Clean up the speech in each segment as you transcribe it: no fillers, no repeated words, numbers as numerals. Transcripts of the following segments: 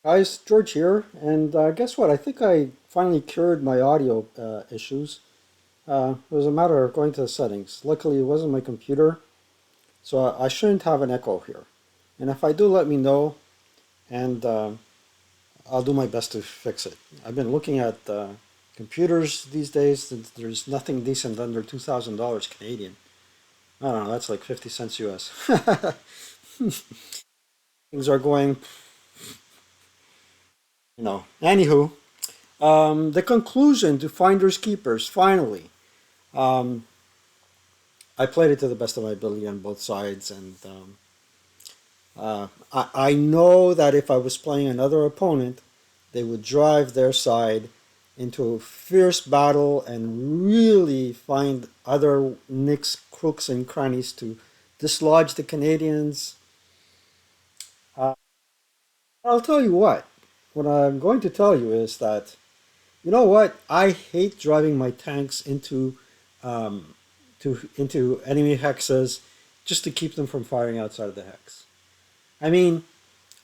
Guys, George here, and guess what? I think I finally cured my audio issues. It was a matter of going to the settings. Luckily, it wasn't my computer, so I shouldn't have an echo here. And if I do, let me know, and I'll do my best to fix it. I've been looking at computers these days. And there's nothing decent under $2,000 Canadian. I don't know. That's like 50 cents US. Things are going, Anywho, the conclusion to Finders Keepers, finally. Um, I played it to the best of my ability on both sides, and I know that if I was playing another opponent, they would drive their side into a fierce battle and really find other nicks, crooks, and crannies to dislodge the Canadians. Uh, I'll tell you what I'm going to tell you is that, you know what? I hate driving my tanks um, into enemy hexes just to keep them from firing outside of the hex. I mean,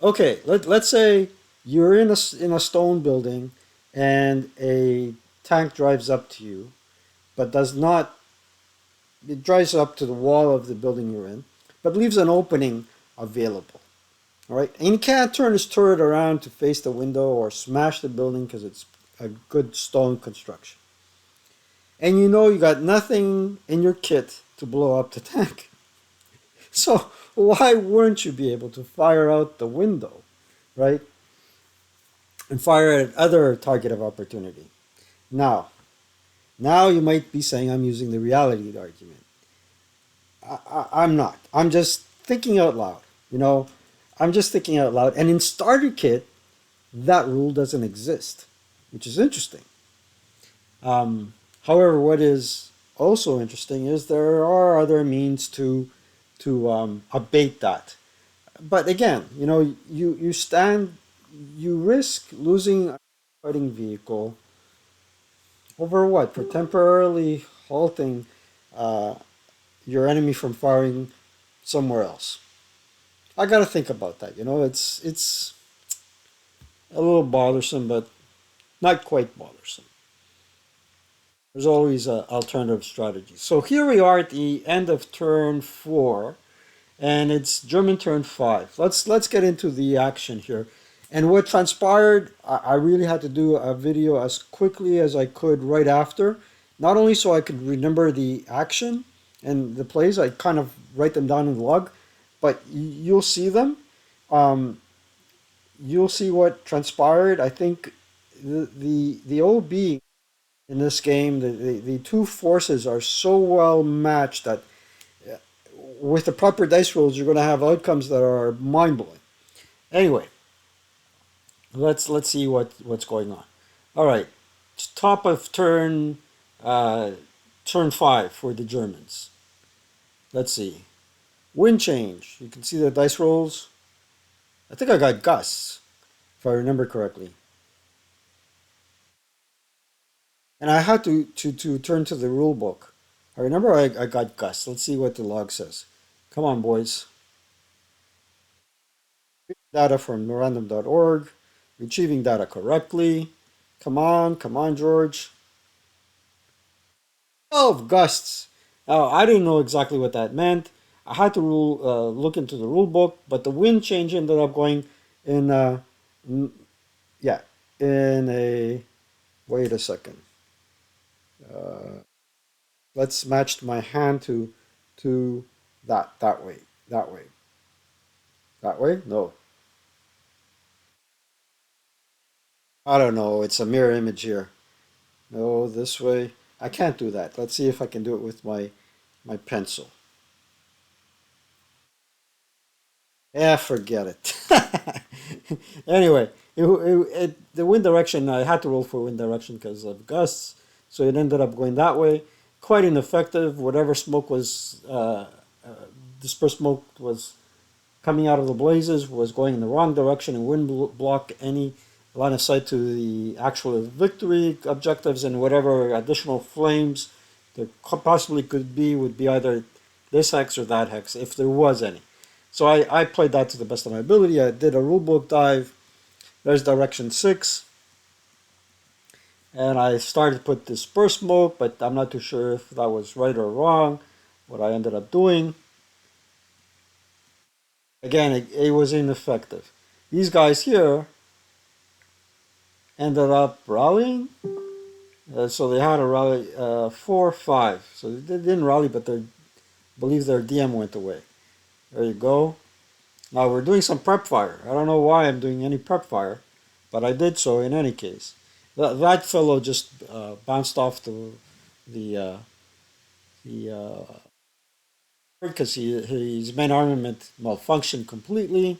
okay, let's say you're in a stone building and a tank drives up to you, but does not, it drives up to the wall of the building you're in, but leaves an opening available. All right, and he can't turn his turret around to face the window or smash the building because it's a good stone construction. And you know you got nothing in your kit to blow up the tank. So why wouldn't you be able to fire out the window, right? And fire at other target of opportunity. Now, now you might be saying I'm using the reality argument. I'm not. I'm just thinking out loud. You know, I'm just thinking out loud. And in starter kit, that rule doesn't exist, which is interesting. Um, However, what is also interesting is there are other means to abate that. But again, you risk losing a fighting vehicle over what? For temporarily halting uh, your enemy from firing somewhere else. I got to think about that. It's a little bothersome, but not quite bothersome. There's always alternative strategies. So here we are at the end of turn four, and it's German turn five. Let's get into the action here. And what transpired, I really had to do a video as quickly as I could right after, not only so I could remember the action and the plays, I kind of write them down in the log, but you'll see them. Um, you'll see what transpired. I think the OB in this game, the two forces are so well matched that with the proper dice rolls, you're going to have outcomes that are mind blowing. Anyway, let's see what's going on. All right, top of uh, turn five for the Germans. Let's see. Wind change. You can see the dice rolls. I think I got gusts, if I remember correctly. And I had to turn to the rule book. I remember I got gusts. Let's see what the log says. Come on, boys. Data from random.org. Retrieving data correctly. Come on, George. 12 gusts. Now, I didn't know exactly what that meant. I had to look into the rule book, but the wind change ended up going in, yeah, in a, wait a second. Uh, let's match my hand to that way, that way, that way. No, I don't know. It's a mirror image here. No, this way. I can't do that. Let's see if I can do it with my pencil. Yeah, forget it. Anyway, the wind direction, I had to roll for wind direction because of gusts, so it ended up going that way. Quite ineffective. Whatever smoke was, dispersed smoke was coming out of the blazes was going in the wrong direction and wouldn't block any line of sight to the actual victory objectives, and whatever additional flames there possibly could be would be either this hex or that hex, if there was any. So I played that to the best of my ability. I did a rulebook dive, There's direction 6. And I started to put disperse mode, but I'm not too sure if that was right or wrong, what I ended up doing. Again, it was ineffective. These guys here ended up rallying. So they had a rally 4-5. So they didn't rally, but they believe their DM went away. There you go. Now we're doing some prep fire. I don't know why I'm doing any prep fire, but I did so in any case. That fellow just bounced off the uh, the because his main armament malfunctioned completely.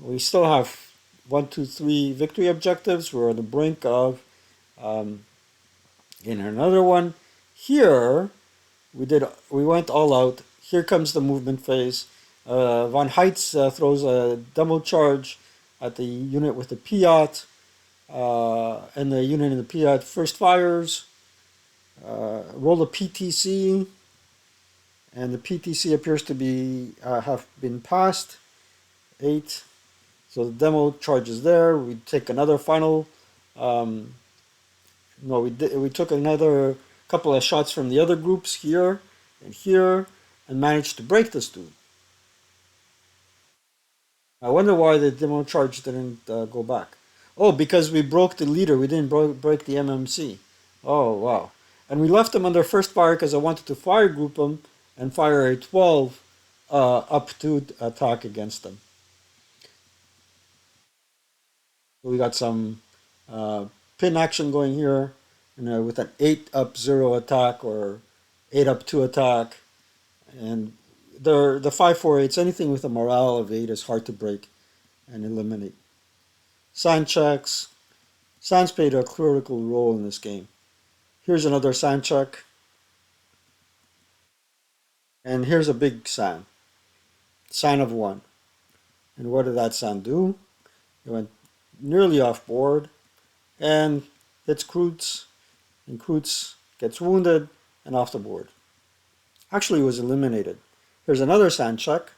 We still have 1, 2, 3 victory objectives. We're on the brink of um, in another one. Here we went all out. Here comes the movement phase. Von Heitz throws a demo charge at the unit with the Piat, and the unit in the Piat first fires. Roll a PTC, and the PTC appears to be have been passed. 8. So the demo charge is there. We take another final. Um, no, we took another couple of shots from the other groups here and here, and managed to break this dude. I wonder why the demo charge didn't go back. Oh, because we broke the leader. We didn't break the MMC. Oh, wow. And we left them under first fire because I wanted to fire group them and fire a 12 up to attack against them. So we got some pin action going here, with an 8 up 0 attack or 8 up 2 attack. And the 5-4-8s, anything with a morale of 8 is hard to break and eliminate. Sign checks. Signs played a critical role in this game. Here's another sign check. And here's a big sign. Sign of 1. And what did that sign do? It went nearly off board and hits Kreutz. And Kreutz gets wounded and off the board. Actually, it was eliminated. Here's another sign check.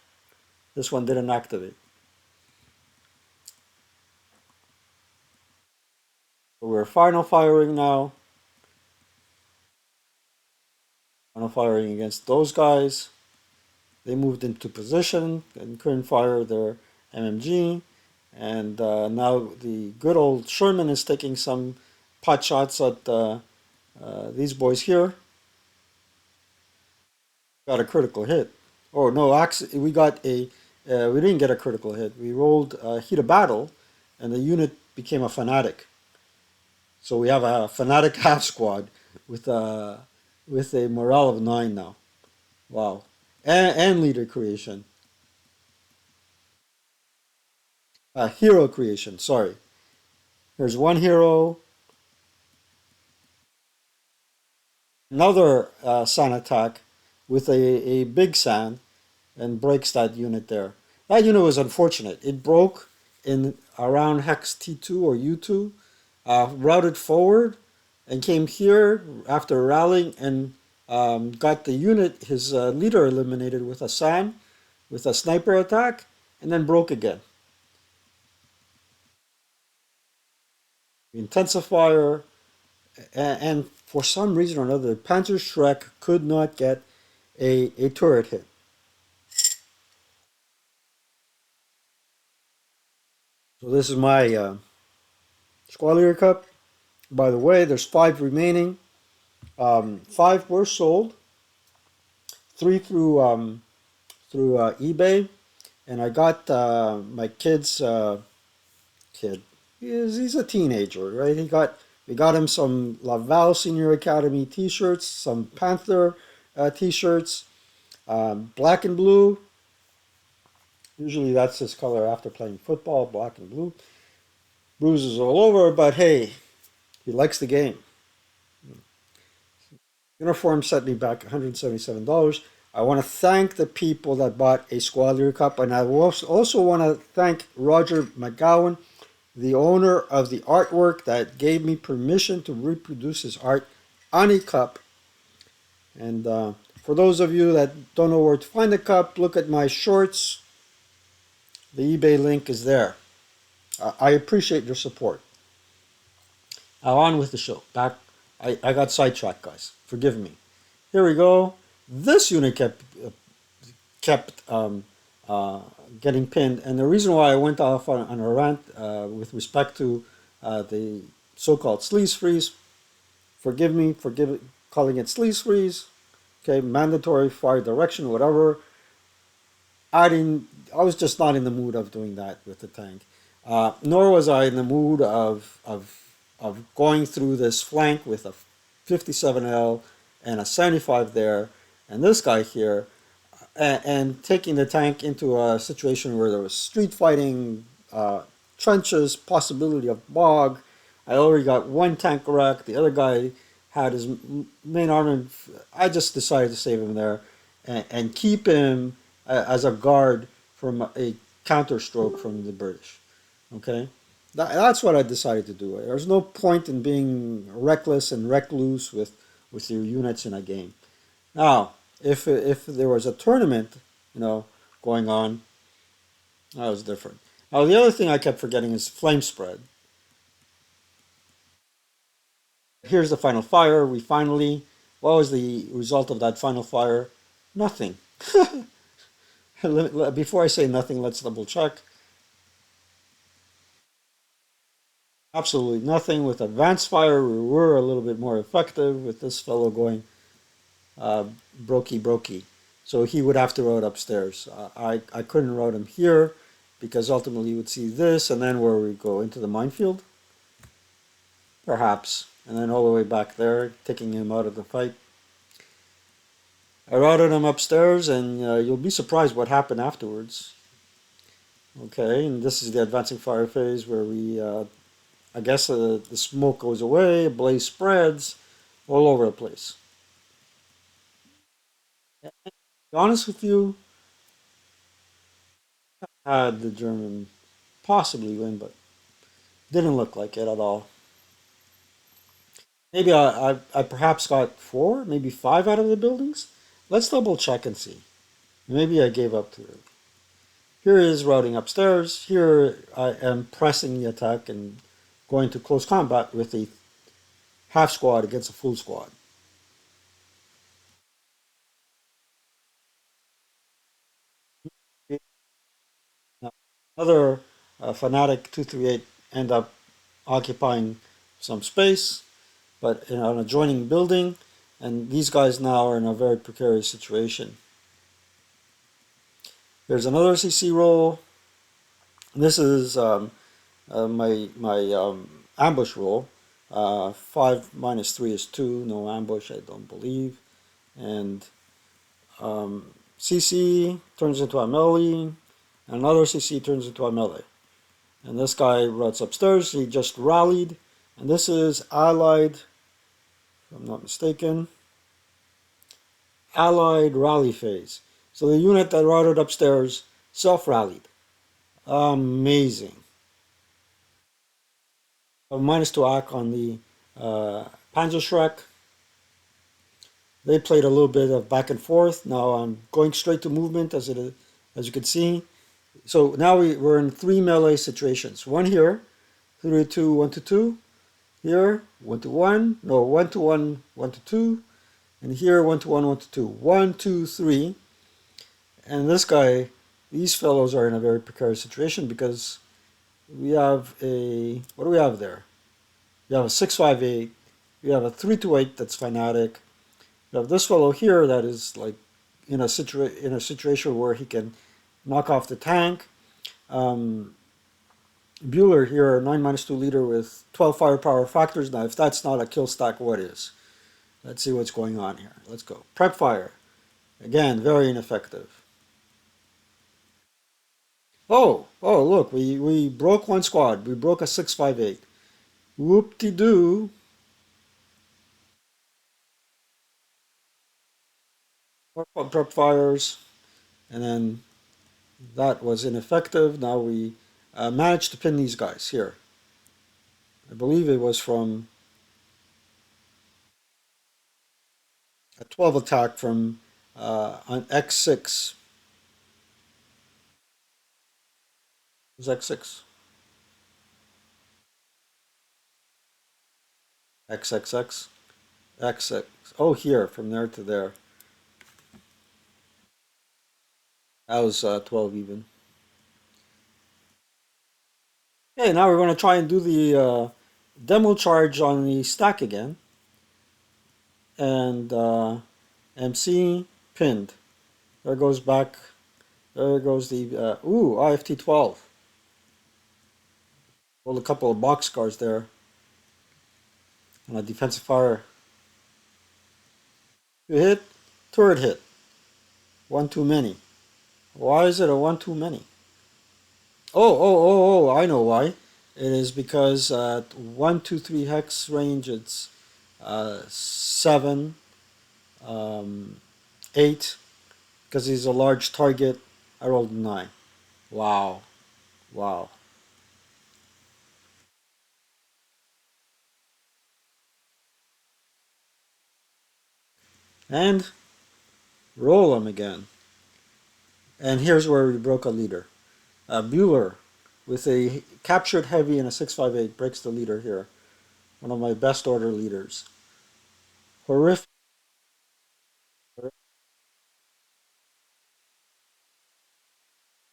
This one didn't activate. So we're final firing now. Final firing against those guys. They moved into position and couldn't fire their MMG. And now the good old Sherman is taking some pot shots at these boys here. Got a critical hit. Oh no, we got a. We didn't get a critical hit. We rolled heat of battle, and the unit became a fanatic. So we have a fanatic half squad with a morale of 9 now. Wow, and leader creation, hero creation. Sorry, there's one hero. Another San attack with a big San and breaks that unit there. That unit was unfortunate. It broke in around hex T2 or U2, routed forward, and came here after rallying and got the unit, his leader, eliminated with a San, with a sniper attack, and then broke again. Intensifier, and for some reason or another, Panzer Shrek could not get a turret hit. So this is my Squad Leader Cup. By the way, there's 5 remaining. 5 were sold, 3 through eBay, and I got my kid's kid. He's a teenager, right? We got him some Laval Senior Academy T-shirts, some Panther T-shirts, black and blue. Usually that's his color after playing football, black and blue. Bruises all over, but hey, he likes the game. Uniform set me back $177. I want to thank the people that bought a Squad Leader Cup, and I also want to thank Roger McGowan, the owner of the artwork that gave me permission to reproduce his art on a cup. And for those of you that don't know where to find the cup, look at my shorts. The eBay link is there. I appreciate your support. Now on with the show. Back, I got sidetracked, guys. Forgive me. Here we go. This unit kept uh, getting pinned, and the reason why I went off on a rant with respect to the so-called sleaze freeze. Forgive me, forgive calling it sleaze freeze. Okay, mandatory fire direction, whatever. I didn't. I was just not in the mood of doing that with the tank. Nor was I in the mood of going through this flank with a 57L and a 75 there, and this guy here, and taking the tank into a situation where there was street fighting, trenches, possibility of bog. I already got one tank wrecked. The other guy had his main armament. I just decided to save him there and keep him as a guard from a counter stroke from the British. Okay, that's what I decided to do. There's no point in being reckless and recluse with your units in a game. Now, if there was a tournament, you know, going on, that was different. Now, the other thing I kept forgetting is flame spread. Here's the final fire. We finally, what was the result of that final fire? Nothing. Before I say nothing, let's double check. Absolutely nothing. With advanced fire, we were a little bit more effective with this fellow going uh, brokey brokey. So he would have to route upstairs. I couldn't route him here because ultimately you would see this and then where we go into the minefield, perhaps, and then all the way back there, taking him out of the fight. I routed him upstairs, and you'll be surprised what happened afterwards. Okay, and this is the advancing fire phase where I guess the smoke goes away, blaze spreads all over the place. To be honest with you, had the German possibly win, but didn't look like it at all. Maybe I perhaps got four, maybe five out of the buildings. Let's double check and see. Maybe I gave up too early. Here is routing upstairs. Here I am pressing the attack and going to close combat with a half squad against a full squad. Now, another Fanatic 238 end up occupying some space, but in an adjoining building, and these guys now are in a very precarious situation. There's another CC roll. This is my ambush roll. 5 - 3 is 2. No ambush, I don't believe. And CC turns into a melee. Another CC turns into a melee. And this guy runs upstairs. He just rallied. And this is allied, if I'm not mistaken, allied rally phase. So the unit that routed upstairs self-rallied. Amazing. A -2 ack on the Panzerschreck. They played a little bit of back and forth. Now I'm going straight to movement as you can see. So now we're in three melee situations. One here, 3 to 2, 1 to 2. Here, 1 to 1. No, 1 to 1, 1 to 2. And here, 1 to 1, 1 to 2. 1, 2, 3. And this guy, these fellows are in a very precarious situation because we have a, what do we have there? We have a 658. We have a 328 that's fanatic. We have this fellow here that is like in a situation where he can knock off the tank. Um, Bueller here, 9 - 2 leader with 12 firepower factors. Now, if that's not a kill stack, what is? Let's see what's going on here. Let's go. Prep fire. Again, very ineffective. Oh, look, we broke one squad. We broke a 658. Whoop-de-doo. Prep fires. And then that was ineffective. Now we managed to pin these guys here. I believe it was from a 12 attack from on X6. It was X6. XXX, XX. Oh, here, from there to there. That was 12 even. Okay, now we're going to try and do the demo charge on the stack again. And MC pinned. There goes back. There goes the IFT 12. Rolled a couple of box cars there. And a defensive fire. Two hit, turret hit. One too many. Why is it a one too many? I know why. It is because at 123 hex range, it's 7, 8. Because he's a large target. I rolled a 9. Wow. Wow. And roll him again. And here's where we broke a leader. Bueller with a captured heavy and a 658 breaks the leader here. One of my best order leaders. Horrific.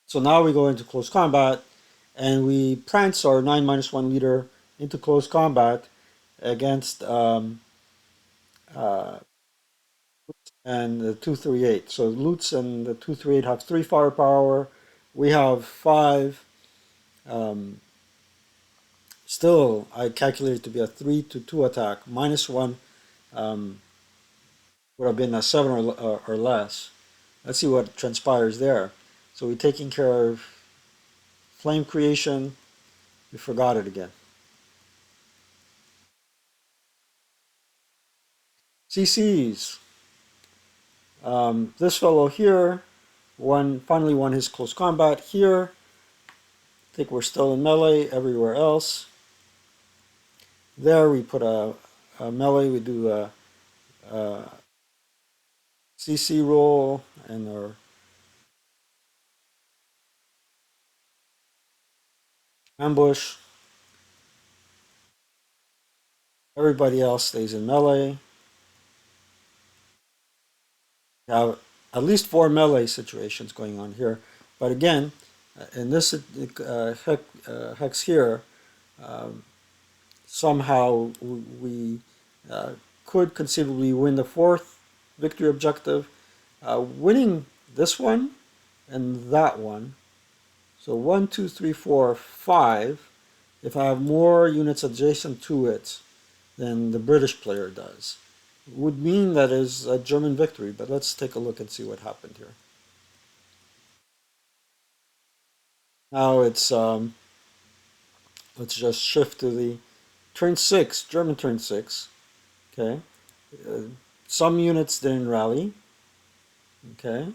So now we go into close combat and we prance our 9 minus 1 leader into close combat against uh, and the 238. So Lutz and the 238 have 3 firepower. We have 5. Um, Still, I calculated to be a 3 to 2 attack. Minus 1 um, would have been a 7 or less. Let's see what transpires there. So we're taking care of flame creation. We forgot it again. CCs. This fellow here finally won his close combat here. I think we're still in melee everywhere else. There we put a melee. We do a CC roll and our ambush. Everybody else stays in melee. We have at least 4 melee situations going on here. But again, in this hex here, um, somehow we could conceivably win the 4th victory objective. Winning this one and that one. So 1, 2, 3, 4, 5. If I have more units adjacent to it than the British player does, would mean that is a German victory. But let's take a look and see what happened here. Now let's just shift to the turn 6, German turn 6. Okay, uh, some units didn't rally. Okay,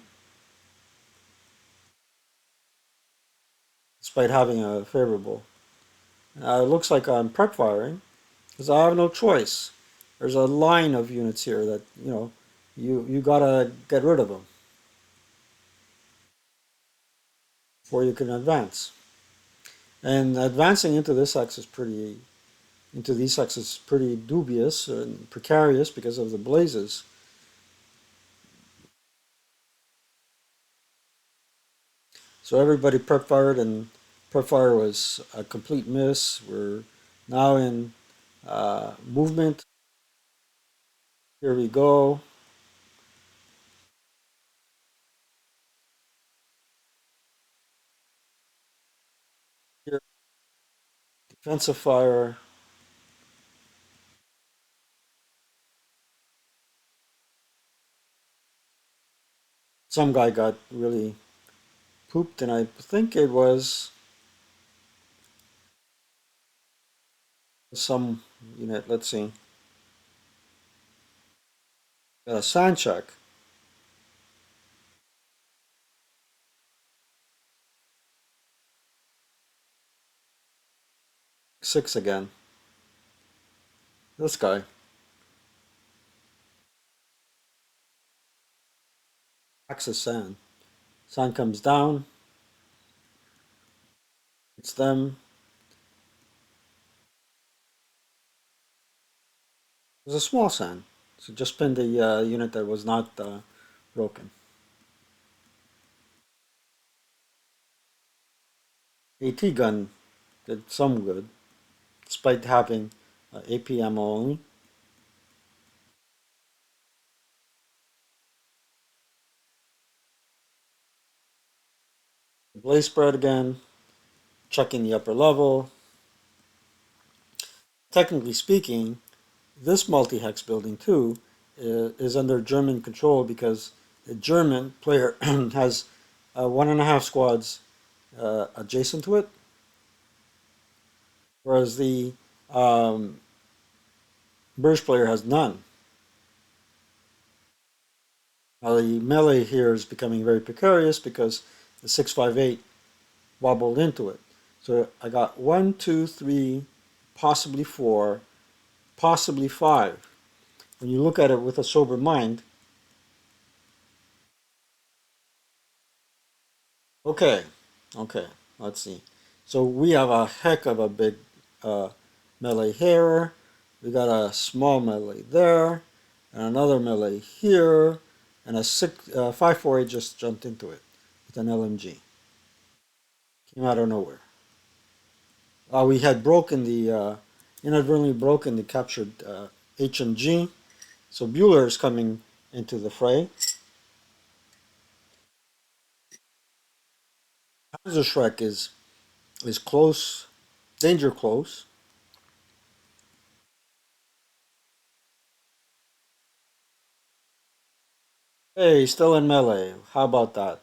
despite having a favorable. It looks like I'm prep firing because I have no choice. There's a line of units here that you gotta get rid of them before you can advance. And advancing into this X is pretty into these X is pretty dubious and precarious because of the blazes. So everybody prep fired, and prep fire was a complete miss. We're now in movement. Here we go. Here, defensive fire. Some guy got really pooped, and I think it was some unit. Let's see. Sound check. 6 again. This guy. Axis sand. Sand comes down. It's them. It was a small SAN. So just pin the unit that was not broken. AT gun did some good, despite having APM only. Blaze spread again, checking the upper level. Technically speaking, this multi-hex building too is under German control because the German player has one and a half squads adjacent to it, whereas the um, British player has none. Now the melee here is becoming very precarious because the 658 wobbled into it. So I got one, two, three, possibly four, possibly five. When you look at it with a sober mind, okay, okay, let's see. So we have a heck of a big uh, melee here. We got a small melee there, and another melee here, and a 548 just jumped into it with an LMG. Came out of nowhere. We had inadvertently broken the captured HMG. So Bueller is coming into the fray. Panzerschreck is close, danger close. Hey, still in melee. How about that?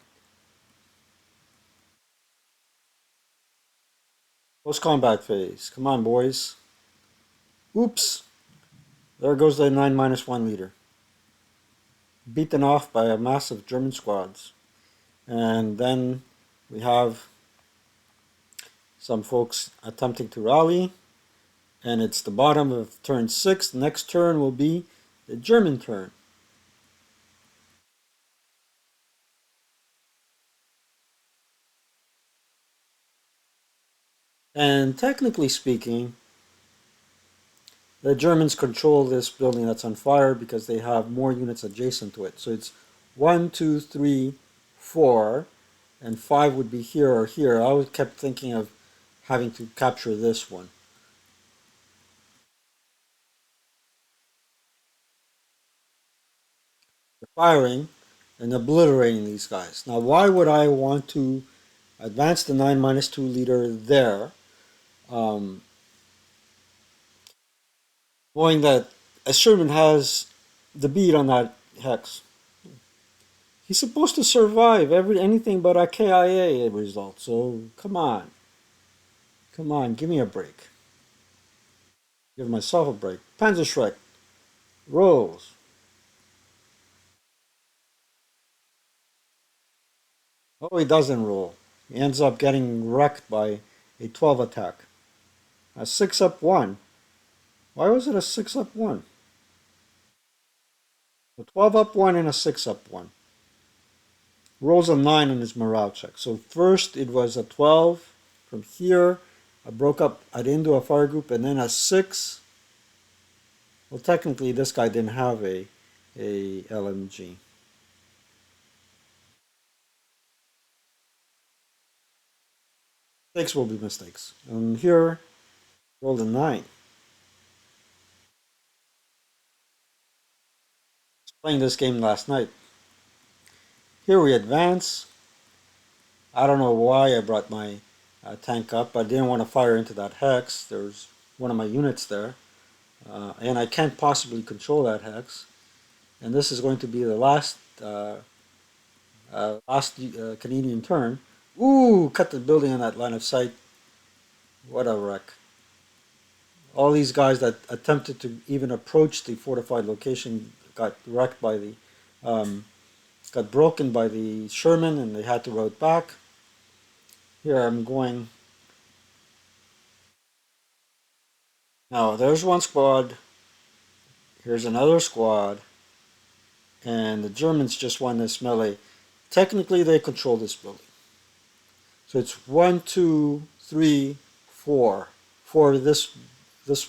Post combat phase. Come on, boys. Oops. There goes the 9-1 leader. Beaten off by a massive German squads. And then we have some folks attempting to rally. And it's the bottom of turn 6. Next turn will be the German turn. And technically speaking, the Germans control this building that's on fire because they have more units adjacent to it. So it's one, two, three, four, and five would be here or here. I always kept thinking of having to capture this one. They're firing and obliterating these guys. Now, why would I want to advance the 9-2 leader there, um, knowing that a Sherman has the bead on that hex? He's supposed to survive anything but a KIA result. So come on, give me a break. Give myself a break. Panzerschreck rolls. Oh, he doesn't roll. He ends up getting wrecked by a 12 attack. A 6 up 1. Why was it a 6 up 1? A 12 up 1 and a 6 up 1. Rolls a 9 on his morale check. So first it was a 12 from here. I broke up, I didn't do a fire group, and then a 6. Well, technically, this guy didn't have a LMG. Mistakes will be mistakes. And here, rolled a 9. Playing this game last night. Here we advance. I don't know why I brought my tank up. I didn't want to fire into that hex. There's one of my units there. And I can't possibly control that hex. And this is going to be the last Canadian turn. Ooh, cut the building on that line of sight. What a wreck. All these guys that attempted to even approach the fortified location got wrecked by um, got broken by the Sherman and they had to route back. Here I'm going. Now there's one squad. Here's another squad. And the Germans just won this melee. Technically, they control this building. So it's one, two, three, four. Four. This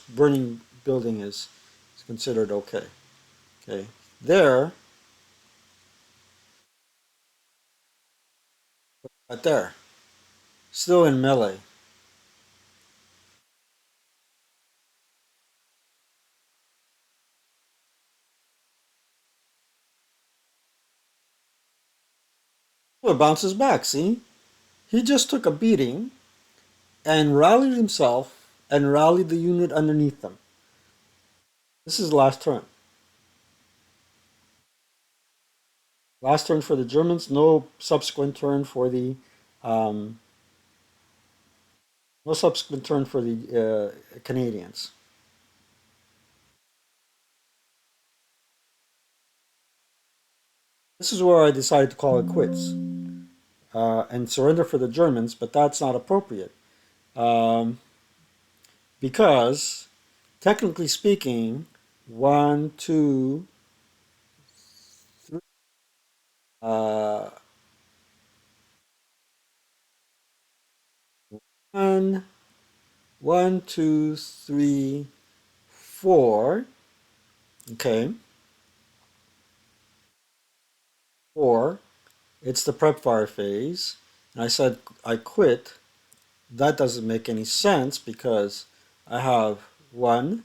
burning building is It's considered okay. Okay. There, but there, still in melee. Well, it bounces back, see? He just took a beating and rallied himself and rallied the unit underneath them. This is last turn. Last turn for the Germans, no subsequent turn for the um, no subsequent turn for the Canadians. This is where I decided to call it quits and surrender for the Germans, but that's not appropriate um, because, technically speaking, one, two, three, uh, one, one, two, three, four. Okay, four. It's the prep fire phase, and I said I quit. That doesn't make any sense because I have one,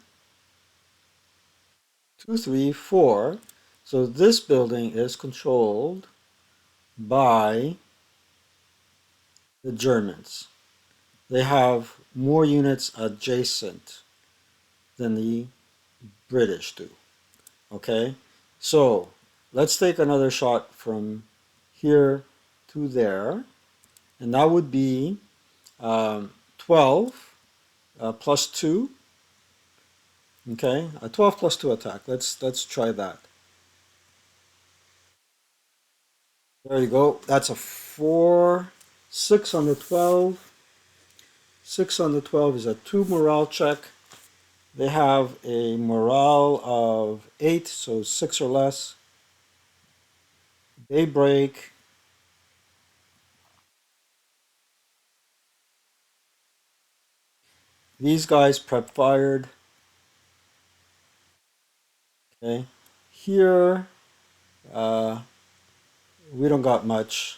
two, three, four. So this building is controlled by the Germans. They have more units adjacent than the British do. Okay? So let's take another shot from here to there. And that would be 12 plus 2. Okay? A 12 plus 2 attack. Let's try that. There you go. That's a 4. 6 on the 12. 6 on the 12 is a 2 morale check. They have a morale of 8, so 6 or less. They break. These guys prep fired. Okay. Here, uh, we don't got much,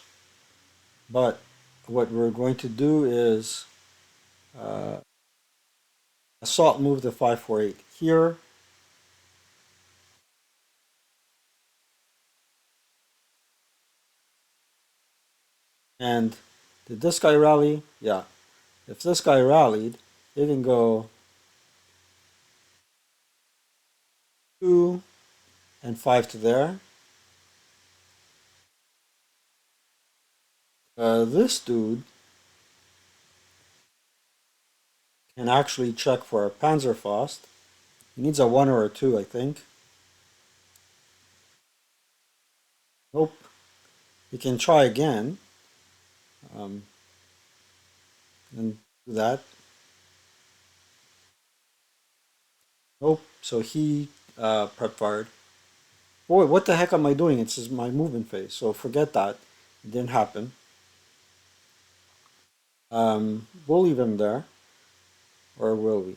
but what we're going to do is uh, assault move the 548 here. And did this guy rally? Yeah. If this guy rallied, it can go 2 and 5 to there. This dude can actually check for a Panzerfaust. He needs a 1 or a 2, I think. Nope. He can try again um, and do that. Nope. So he prep fired. Boy, what the heck am I doing? It's my movement phase. So forget that. It didn't happen. We'll leave him there. Or will we?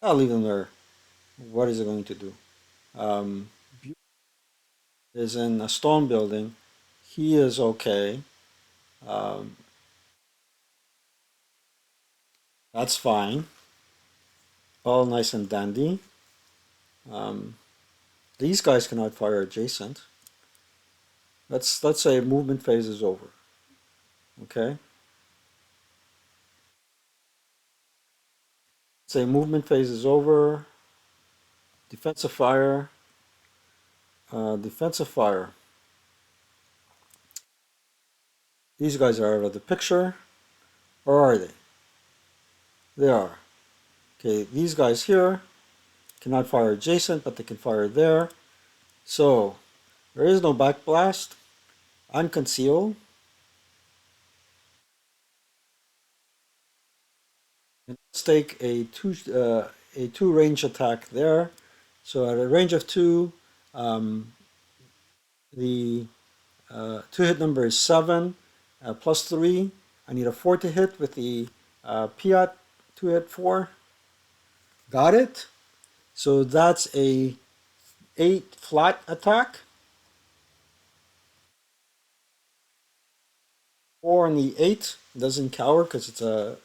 I'll leave him there. What is it going to do? Um, is in a stone building. He is okay. Um, that's fine. All nice and dandy. Um, these guys cannot fire adjacent. Let's say movement phase is over. Okay. Say movement phase is over. Defensive fire. Defensive fire. These guys are out of the picture. Or are they? They are. Okay, these guys here cannot fire adjacent, but they can fire there. So there is no backblast. Unconceal. And let's take a two range attack there. So at a range of 2, the 2 hit number is 7 plus 3. I need a 4 to hit with the Piat 2 hit 4. Got it? So that's a 8 flat attack. 4 on the 8 doesn't cower because it's a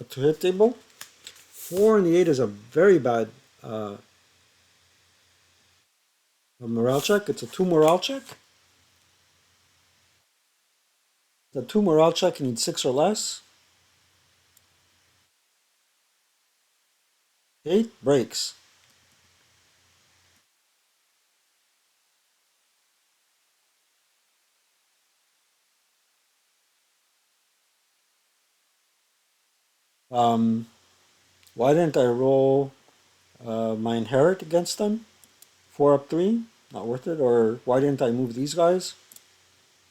2-hit table. 4 on the 8 is a very bad uh, morale check. It's a 2 morale check. The 2 morale check, you need 6 or less. 8 breaks. Um, why didn't I roll my inherit against them? 4 up 3? Not worth it. Or why didn't I move these guys?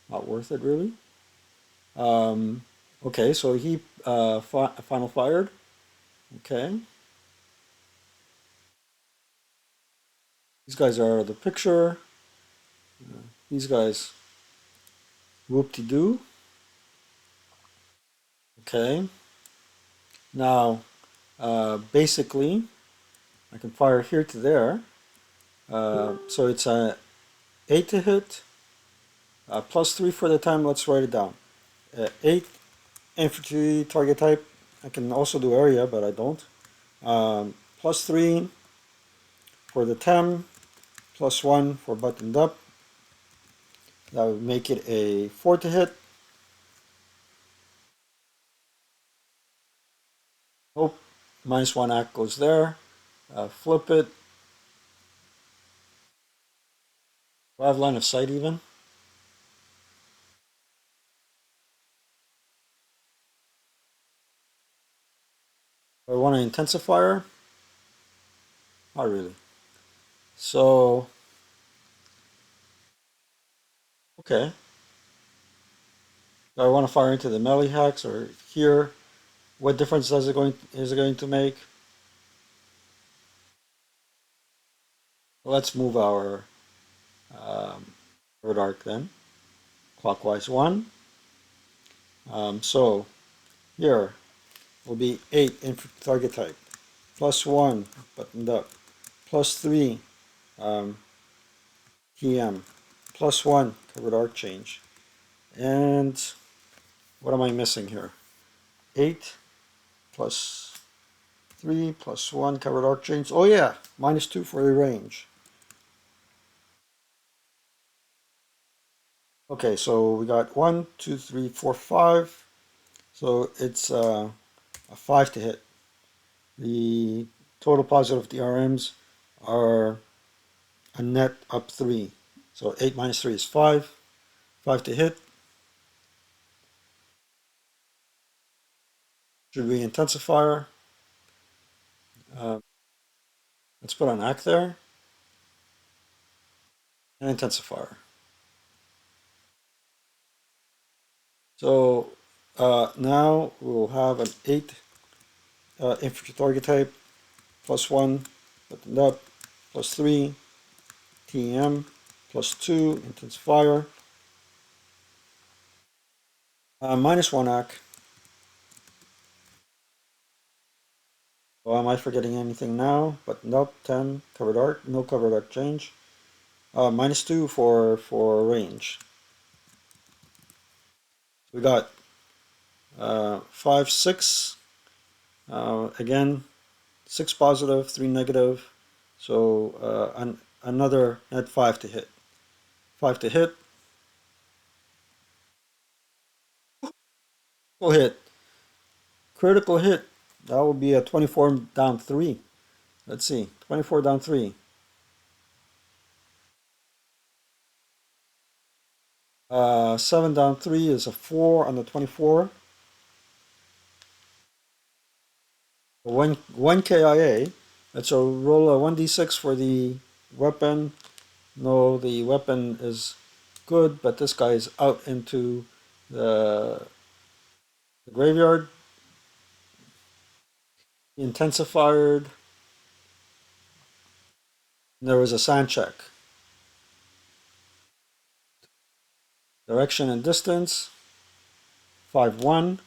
Not worth it, really. Um, okay, so he final fired. Okay. These guys are out of the picture. These guys, whoop-de-doo. Okay. Now, basically, I can fire here to there. So it's a 8 to hit, plus 3 for the time. Let's write it down. 8 infantry target type. I can also do area, but I don't. Plus 3 for the tem, plus 1 for buttoned up. That would make it a 4 to hit. Oh, minus 1 act goes there. Flip it. Do I have line of sight even? Do I want an intensifier? Not really. So, okay. Do I want to fire into the melee hacks or here? What difference is it going to make? Let's move our third arc then. Clockwise 1. So here will be 8 infantry target type. Plus 1 buttoned up. Plus 3 um, TM. Plus 1 covered arc change. And what am I missing here? 8 plus 3 plus 1 covered arc change. Oh yeah, minus 2 for the range. Okay, so we got 1, 2, 3, 4, 5. So it's a 5 to hit. The total positive DRMs are a net up 3. So 8 minus 3 is 5. 5 to hit. Should be intensifier. Uh, let's put an act there. And intensifier. So now we'll have an 8 infantry target type. Plus 1 buttoned up. Plus 3 TM. Plus 2 intensifier. Minus 1 act. Oh, am I forgetting anything now? But nope, 10 covered arc, no covered arc change. Minus 2 for range. We got 5, 6. Again, 6 positive, 3 negative. So another net 5 to hit. 5 to hit. Critical hit. Critical hit. That will be a 24 down 3. Let's see. 24 down 3. 7 down 3 is a 4 on the 24. One KIA. Let's roll a 1d6 for the weapon. No, the weapon is good, but this guy is out into the, the graveyard. Intensified. There was a sand check. Direction and distance. 5-1.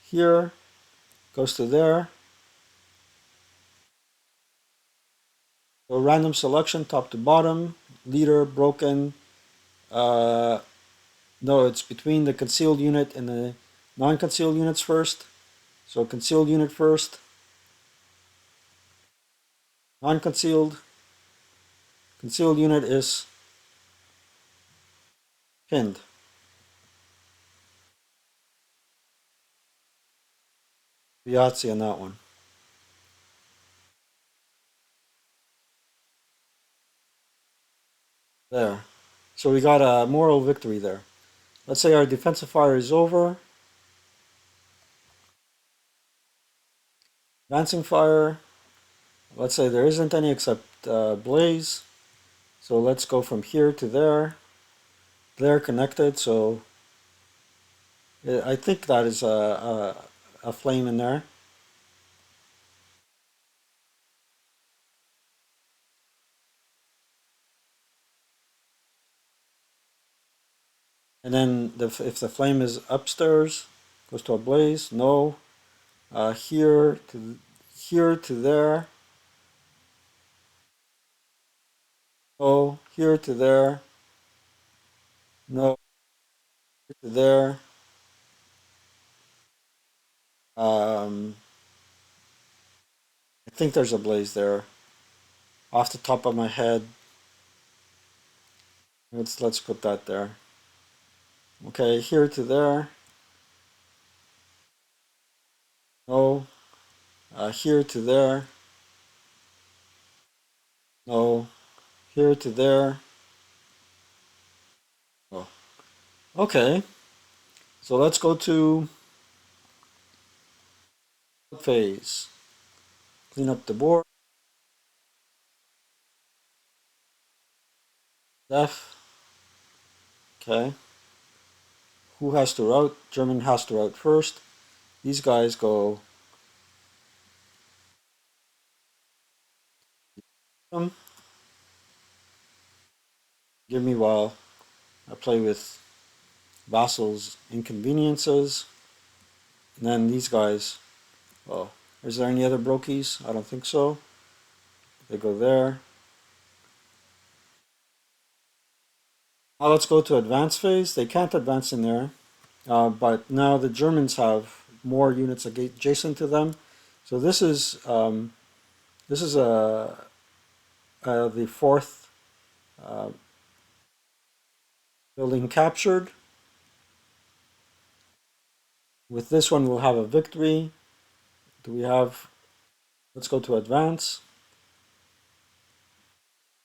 Here. Goes to there. So random selection, top to bottom, leader, broken. Uh, no, it's between the concealed unit and the non-concealed units first. So concealed unit first, non-concealed. Concealed unit is pinned. Yahtzee on that one. There. So we got a moral victory there. Let's say our defensive fire is over. Advancing fire. Let's say there isn't any except blaze. So let's go from here to there. They're connected. So I think that is a flame in there. And then if the flame is upstairs, goes to a blaze. No. Here to there. No. Here to there. No. Here to there. Um, I think there's a blaze there. Off the top of my head, let's put that there. Okay, here to there. No. Here to there. No. Here to there. Oh. Okay. So let's go to phase. Clean up the board. Def. Okay. Who has to route? German has to route first. These guys go. Give me while I play with vassals' inconveniences. And then these guys. Oh, is there any other brokies? I don't think so. They go there. Now let's go to advance phase. They can't advance in there, but now the Germans have more units adjacent to them. So this is the fourth uh, building captured. With this one, we'll have a victory. Do we have? Let's go to advance.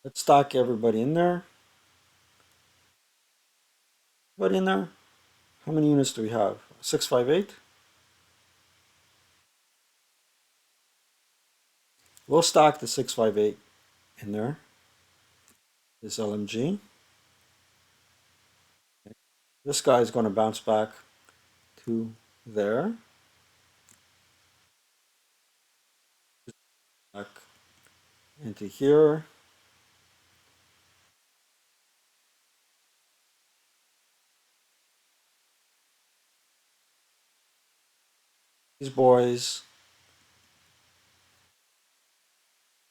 Let's stack everybody in there. Everybody in there. How many units do we have? 658. We'll stack the 658 in there. This LMG. This guy is going to bounce back to there. Back into here. These boys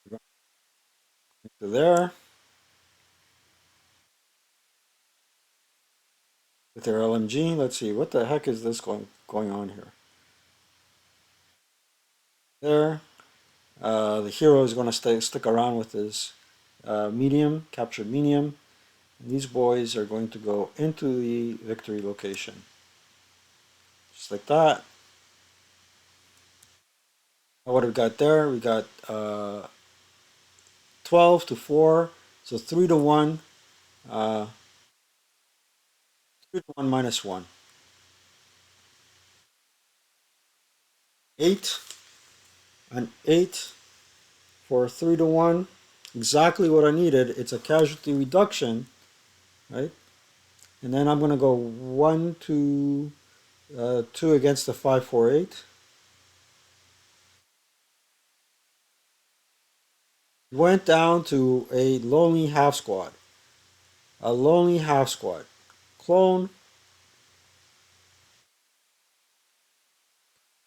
into there with their LMG. Let's see, what the heck is this going on here? There. The hero is going to stick around with his medium, captured medium. And these boys are going to go into the victory location. Just like that. Now what we got there? We got 12 to 4. So 3 to 1. Uh, 3 to 1 minus 1. 8. An 8 for 3 to 1. Exactly what I needed. It's a casualty reduction, right? And then I'm going to go 1 to 2 against the 548. Went down to a lonely half squad. A lonely half squad. Clone.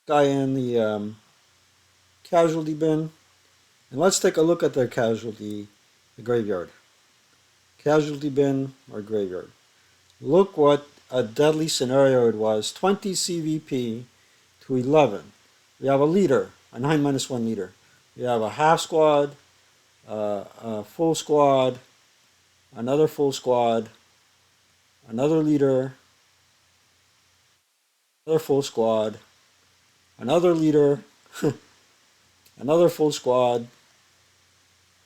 Guy in the casualty bin. And let's take a look at the casualty, the graveyard. Casualty bin or graveyard. Look what a deadly scenario it was. 20 CVP to 11. We have a leader, a 9-1 leader. We have a half squad, a full squad, another full squad, another leader, another full squad, another leader, another full squad,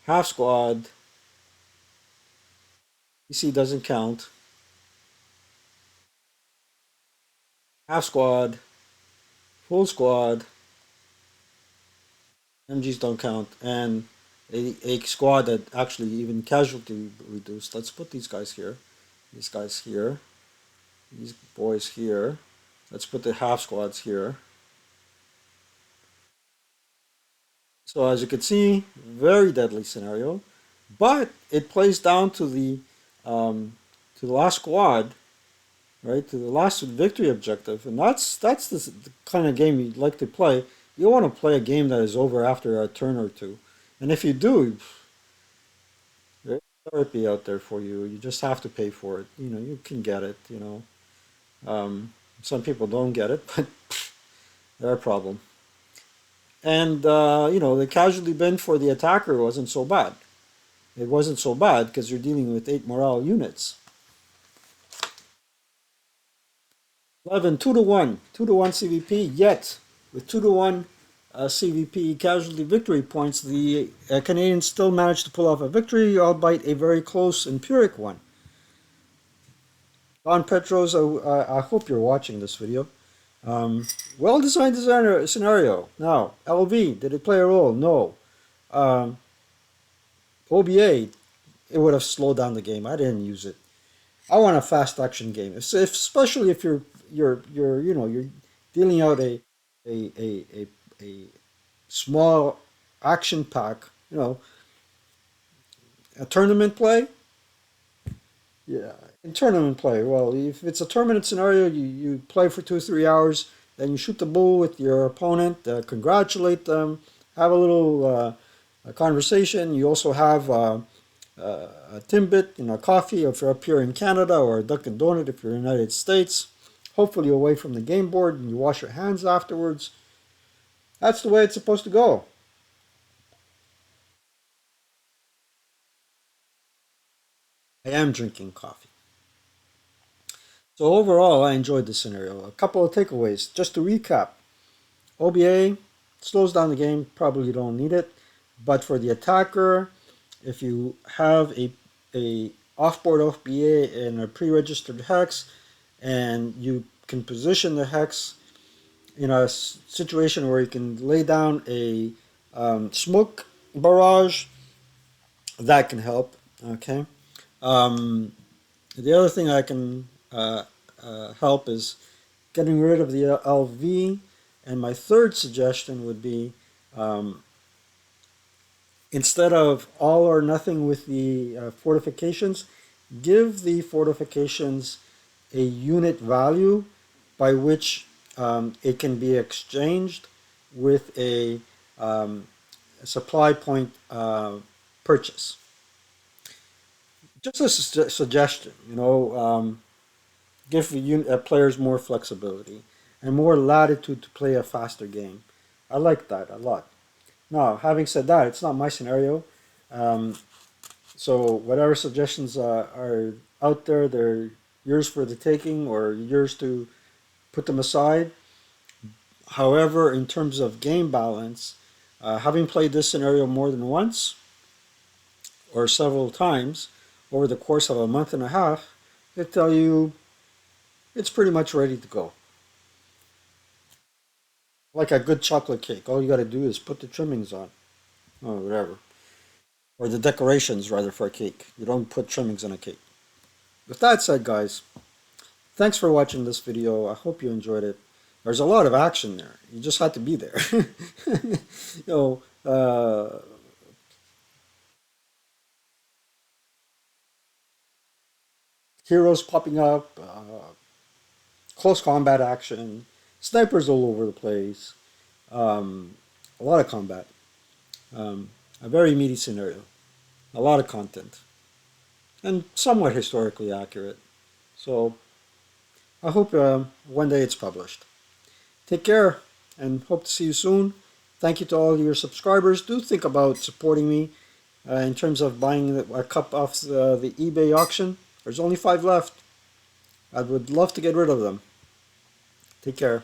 half squad. PC doesn't count. Half squad, full squad, MGs don't count, and a squad that actually even casualty reduced. Let's put these guys here. These guys here. These boys here. Let's put the half squads here. So as you can see, very deadly scenario, but it plays down to the last squad, right? To the last victory objective, and that's the kind of game you'd like to play. You want to play a game that is over after a turn or two, and if you do, there's therapy out there for you. You just have to pay for it. You know, you can get it. Some people don't get it, but they're a problem. And the casualty bin for the attacker wasn't so bad. It wasn't so bad because you're dealing with 8 morale units. 11, 2 to 1, 2 to 1 CVP. Yet with 2 to 1 CVP casualty victory points, the Canadians still managed to pull off a victory, albeit a very close and Pyrrhic one. Don Petros, I hope you're watching this video. Well-designed scenario. Now, LV, did it play a role? No. Um, OBA, it would have slowed down the game. I didn't use it. I want a fast action game, especially if you're dealing out a small action pack. A tournament play. Yeah, in tournament play. Well, if it's a tournament scenario, you play for 2 or 3 hours, then you shoot the bull with your opponent, congratulate them, have a little a conversation. You also have a Timbit, coffee if you're up here in Canada, or a Dunkin' Donut if you're in the United States. Hopefully away from the game board, and you wash your hands afterwards. That's the way it's supposed to go. I am drinking coffee. So overall, I enjoyed the scenario. A couple of takeaways. Just to recap, OBA slows down the game. Probably don't need it. But for the attacker, if you have a offboard OBA and a pre-registered hex, and you can position the hex in a situation where you can lay down a smoke barrage, that can help. Okay. Um, the other thing I can help is getting rid of the LV. And my third suggestion would be instead of all or nothing with the fortifications, give the fortifications a unit value by which it can be exchanged with supply point purchase. Just a suggestion, give players more flexibility and more latitude to play a faster game. I like that a lot. Now, having said that, it's not my scenario. Um, so whatever suggestions are out there, they're yours for the taking or yours to put them aside. However, in terms of game balance, having played this scenario more than once or several times over the course of a month and a half, I tell you it's pretty much ready to go. Like a good chocolate cake, all you got to do is put the trimmings on, or whatever, or the decorations rather for a cake. You don't put trimmings on a cake. With that said, guys, thanks for watching this video. I hope you enjoyed it. There's a lot of action there. You just had to be there. you know, heroes popping up, close combat action, snipers all over the place, a lot of combat. Um, A very meaty scenario. A lot of content. And somewhat historically accurate. So I hope one day it's published. Take care and hope to see you soon. Thank you to all your subscribers. Do think about supporting me in terms of buying a cup off the eBay auction. There's only 5 left. I would love to get rid of them. Take care.